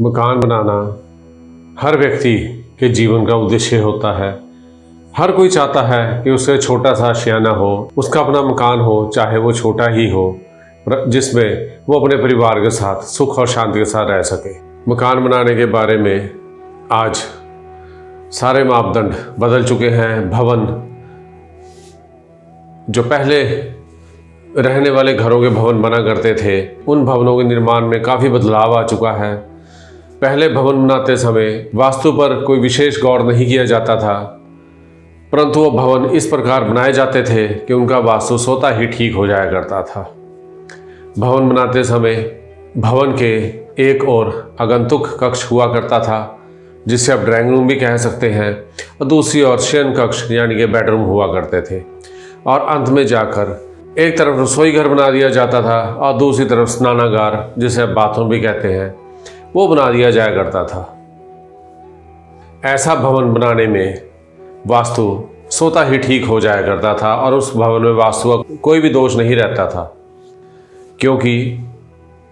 मकान बनाना हर व्यक्ति के जीवन का उद्देश्य होता है। हर कोई चाहता है कि उससे छोटा सा आशियाना हो, उसका अपना मकान हो, चाहे वो छोटा ही हो, जिसमें वो अपने परिवार के साथ सुख और शांति के साथ रह सके। मकान बनाने के बारे में आज सारे मापदंड बदल चुके हैं। भवन, जो पहले रहने वाले घरों के भवन बना करते थे, उन भवनों के निर्माण में काफ़ी बदलाव आ चुका है। पहले भवन बनाते समय वास्तु पर कोई विशेष गौर नहीं किया जाता था, परंतु वो भवन इस प्रकार बनाए जाते थे कि उनका वास्तु स्वतः ही ठीक हो जाया करता था। भवन बनाते समय भवन के एक ओर आगंतुक कक्ष हुआ करता था, जिसे आप ड्राइंग रूम भी कह सकते हैं, और दूसरी ओर शयन कक्ष यानी कि बेडरूम हुआ करते थे। और अंत में जाकर एक तरफ रसोई घर बना दिया जाता था और दूसरी तरफ स्नानागार, जिसे आप बाथरूम भी कहते हैं, वो बना दिया जाया करता था। ऐसा भवन बनाने में वास्तु स्वतः ही ठीक हो जाया करता था और उस भवन में वास्तु का कोई भी दोष नहीं रहता था, क्योंकि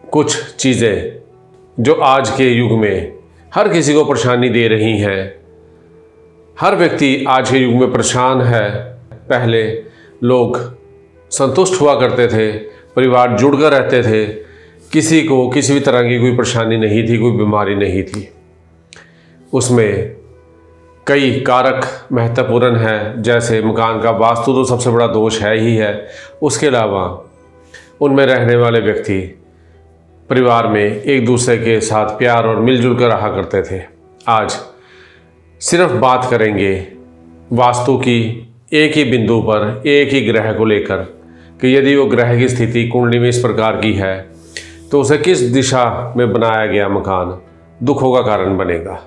कुछ चीज़ें जो आज के युग में हर किसी को परेशानी दे रही हैं, हर व्यक्ति आज के युग में परेशान है। पहले लोग संतुष्ट हुआ करते थे, परिवार जुड़कर रहते थे, किसी को किसी भी तरह की कोई परेशानी नहीं थी, कोई बीमारी नहीं थी। उसमें कई कारक महत्वपूर्ण हैं, जैसे मकान का वास्तु तो सबसे बड़ा दोष है ही है। उसके अलावा उनमें रहने वाले व्यक्ति परिवार में एक दूसरे के साथ प्यार और मिलजुल कर रहा करते थे। आज सिर्फ बात करेंगे वास्तु की एक ही बिंदु पर, एक ही ग्रह को लेकर, कि यदि वो ग्रह की स्थिति कुंडली में इस प्रकार की है तो उसे किस दिशा में बनाया गया मकान दुखों का कारण बनेगा।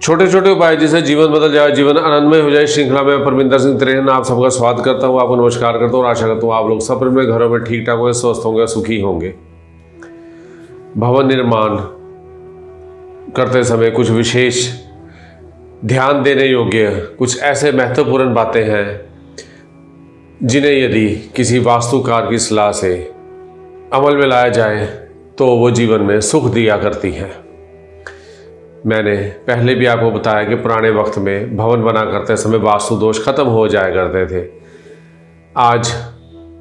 छोटे छोटे उपाय जिससे जीवन बदल जाए, जीवन आनंदमय हो जाए। श्रृंखला में परमिंदर सिंह त्रेहन आप सबका स्वागत करता हूँ, आपको नमस्कार करता हूँ और आशा करता हूँ आप लोग सब अपने घरों में ठीक ठाक होंगे, स्वस्थ होंगे, सुखी होंगे। भवन निर्माण करते समय कुछ विशेष ध्यान देने योग्य कुछ ऐसे महत्वपूर्ण बातें हैं जिन्हें यदि किसी वास्तुकार की सलाह से अमल में लाया जाए तो वो जीवन में सुख दिया करती हैं। मैंने पहले भी आपको बताया कि पुराने वक्त में भवन बना करते समय वास्तु दोष खत्म हो जाया करते थे। आज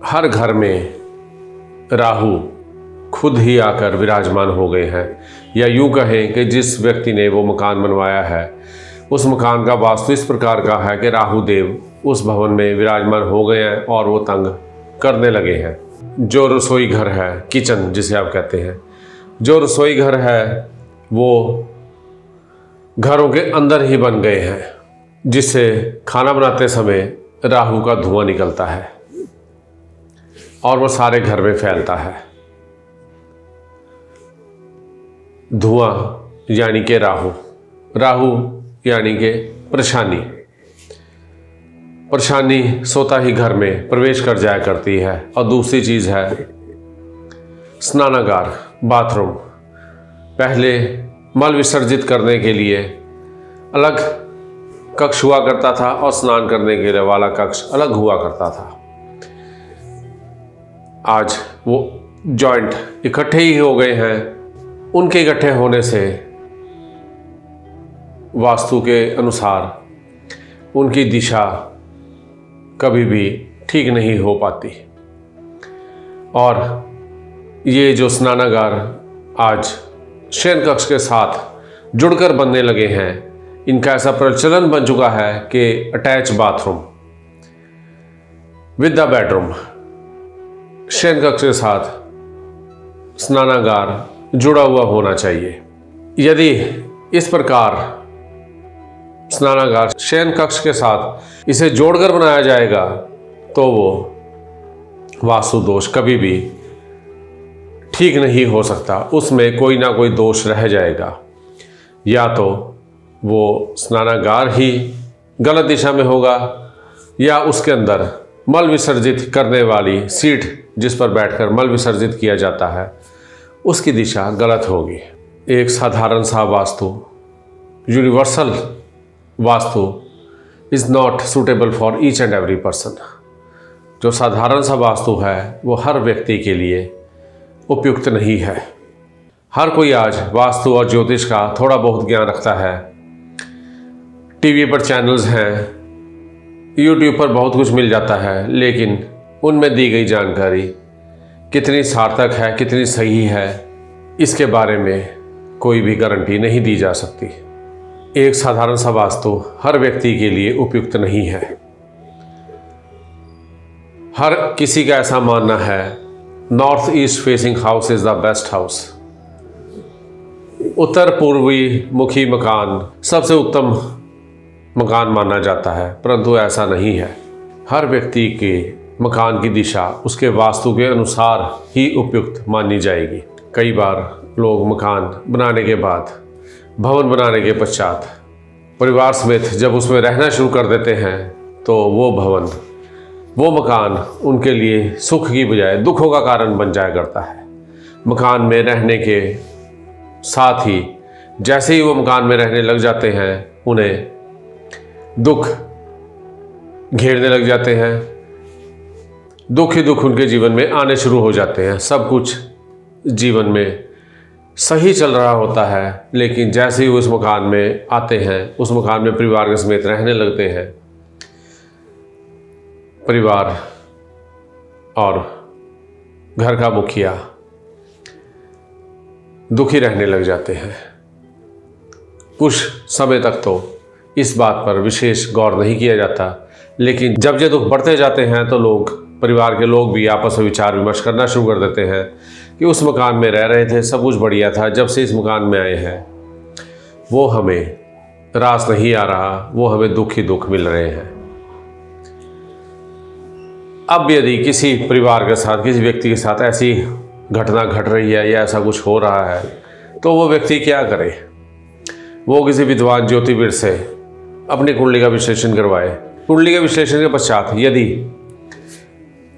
हर घर में राहु खुद ही आकर विराजमान हो गए हैं, या यूँ कहें कि जिस व्यक्ति ने वो मकान बनवाया है उस मकान का वास्तु इस प्रकार का है कि राहु देव उस भवन में विराजमान हो गए हैं और वो तंग करने लगे हैं। जो रसोई घर है, किचन जिसे आप कहते हैं, जो रसोई घर है वो घरों के अंदर ही बन गए हैं, जिससे खाना बनाते समय राहु का धुआं निकलता है और वो सारे घर में फैलता है। धुआं यानी कि राहु, राहु यानी कि परेशानी स्वतः ही घर में प्रवेश कर जाया करती है। और दूसरी चीज़ है स्नानागार, बाथरूम। पहले मल विसर्जित करने के लिए अलग कक्ष हुआ करता था और स्नान करने के लिए वाला कक्ष अलग हुआ करता था। आज वो जॉइंट इकट्ठे ही हो गए हैं। उनके इकट्ठे होने से वास्तु के अनुसार उनकी दिशा कभी भी ठीक नहीं हो पाती। और ये जो स्नानागार आज शयन कक्ष के साथ जुड़कर बनने लगे हैं, इनका ऐसा प्रचलन बन चुका है कि attach bathroom with the bedroom, शयन कक्ष के साथ स्नानागार जुड़ा हुआ होना चाहिए। यदि इस प्रकार स्नानागार शयन कक्ष के साथ इसे जोड़कर बनाया जाएगा तो वो वास्तु दोष कभी भी ठीक नहीं हो सकता। उसमें कोई ना कोई दोष रह जाएगा, या तो वो स्नानागार ही गलत दिशा में होगा, या उसके अंदर मल विसर्जित करने वाली सीट जिस पर बैठकर मल विसर्जित किया जाता है उसकी दिशा गलत होगी। एक साधारण सा vastu, universal vastu is not suitable for each and every person. जो साधारण सा वास्तु है वो हर व्यक्ति के लिए उपयुक्त नहीं है। हर कोई आज वास्तु और ज्योतिष का थोड़ा बहुत ज्ञान रखता है। टीवी पर चैनल्स हैं, यूट्यूब पर बहुत कुछ मिल जाता है, लेकिन उनमें दी गई जानकारी कितनी सार्थक है, कितनी सही है, इसके बारे में कोई भी गारंटी नहीं दी जा सकती। एक साधारण सा वास्तु हर व्यक्ति के लिए उपयुक्त नहीं है। हर किसी का ऐसा मानना है north east facing house is the best house. उत्तर पूर्वी मुखी मकान सबसे उत्तम मकान माना जाता है, परंतु ऐसा नहीं है। हर व्यक्ति के मकान की दिशा उसके वास्तु के अनुसार ही उपयुक्त मानी जाएगी। कई बार लोग मकान बनाने के बाद, भवन बनाने के पश्चात परिवार समेत जब उसमें रहना शुरू कर देते हैं तो वो भवन, वो मकान उनके लिए सुख की बजाय दुखों का कारण बन जाया करता है। मकान में रहने के साथ ही जैसे ही वो मकान में रहने लग जाते हैं, उन्हें दुख घेरने लग जाते हैं। दुख ही दुख उनके जीवन में आने शुरू हो जाते हैं। सब कुछ जीवन में सही चल रहा होता है, लेकिन जैसे ही वो उस मकान में आते हैं, उस मकान में परिवार के समेत रहने लगते हैं, परिवार और घर का मुखिया दुखी रहने लग जाते हैं। कुछ समय तक तो इस बात पर विशेष गौर नहीं किया जाता, लेकिन जब ये दुख बढ़ते जाते हैं तो लोग, परिवार के लोग भी आपस में विचार विमर्श करना शुरू कर देते हैं कि उस मकान में रह रहे थे, सब कुछ बढ़िया था, जब से इस मकान में आए हैं वो हमें रास नहीं आ रहा, वो हमें दुख ही दुख मिल रहे हैं। अब यदि किसी परिवार के साथ, किसी व्यक्ति के साथ ऐसी घटना घट रही है या ऐसा कुछ हो रहा है, तो वो व्यक्ति क्या करे? वो किसी विद्वान ज्योतिषविद से अपनी कुंडली का विश्लेषण करवाए। कुंडली के विश्लेषण के पश्चात यदि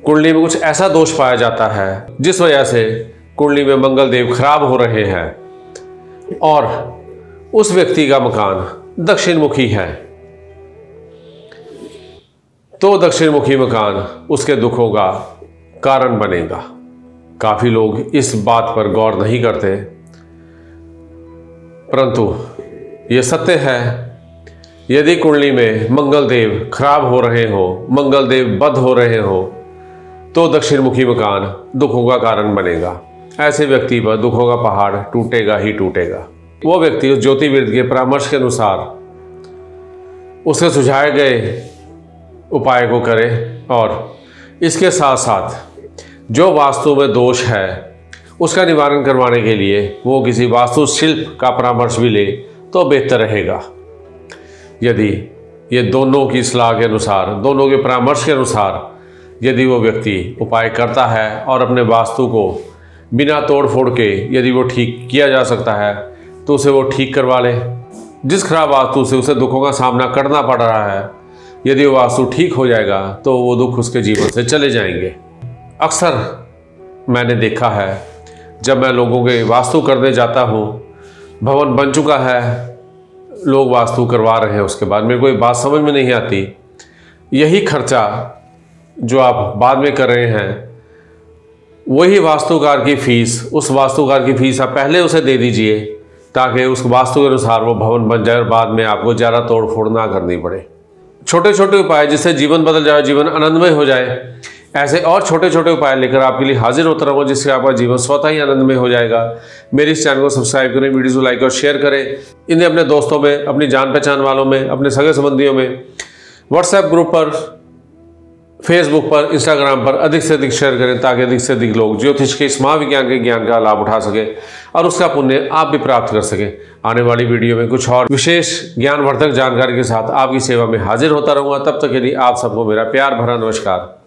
कुंडली में कुछ ऐसा दोष पाया जाता है जिस वजह से कुंडली में मंगल देव खराब हो रहे हैं और उस व्यक्ति का मकान दक्षिण मुखी है, तो दक्षिण मुखी मकान उसके दुखों का कारण बनेगा। काफी लोग इस बात पर गौर नहीं करते, परंतु यह सत्य है। यदि कुंडली में मंगल देव खराब हो रहे हो, मंगल देव बद हो रहे हो, तो दक्षिण मुखी मकान दुखों का कारण बनेगा। ऐसे व्यक्ति पर दुखों का पहाड़ टूटेगा ही टूटेगा। वो व्यक्ति उस ज्योतिषविद के परामर्श के अनुसार उसके सुझाए गए उपाय को करे और इसके साथ साथ जो वास्तु में दोष है उसका निवारण करवाने के लिए वो किसी वास्तुशिल्प का परामर्श भी ले तो बेहतर रहेगा। यदि ये दोनों की सलाह के अनुसार, दोनों के परामर्श के अनुसार यदि वो व्यक्ति उपाय करता है और अपने वास्तु को बिना तोड़ फोड़ के यदि वो ठीक किया जा सकता है तो उसे वो ठीक करवा ले। जिस खराब वास्तु से उसे दुखों का सामना करना पड़ रहा है, यदि वो वास्तु ठीक हो जाएगा तो वो दुख उसके जीवन से चले जाएंगे। अक्सर मैंने देखा है, जब मैं लोगों के वास्तु करने जाता हूँ, भवन बन चुका है, लोग वास्तु करवा रहे हैं, उसके बाद मेरे को एक बात समझ में नहीं आती, यही खर्चा जो आप बाद में कर रहे हैं, वही वास्तुकार की फीस, उस वास्तुकार की फीस आप पहले उसे दे दीजिए ताकि उस वास्तु के अनुसार वो भवन बन जाए और बाद में आपको ज़्यादा तोड़ फोड़ ना करनी पड़े। छोटे छोटे उपाय जिससे जीवन बदल जाए, जीवन आनंदमय हो जाए, ऐसे और छोटे छोटे उपाय लेकर आपके लिए हाजिर होता रहूँगा जिससे आपका जीवन स्वतः ही आनंदमय हो जाएगा। मेरे इस चैनल को सब्सक्राइब करें, वीडियो को लाइक और शेयर करें। इन्हें अपने दोस्तों में, अपनी जान पहचान वालों में, अपने सगे संबंधियों में, व्हाट्सएप ग्रुप पर, फेसबुक पर, इंस्टाग्राम पर अधिक से अधिक शेयर करें ताकि अधिक से अधिक लोग ज्योतिष के इस महाविज्ञान के ज्ञान का लाभ उठा सके और उसका पुण्य आप भी प्राप्त कर सके। आने वाली वीडियो में कुछ और विशेष ज्ञानवर्धक जानकारी के साथ आपकी सेवा में हाजिर होता रहूँगा। तब तक के लिए आप सबको मेरा प्यार भरा नमस्कार।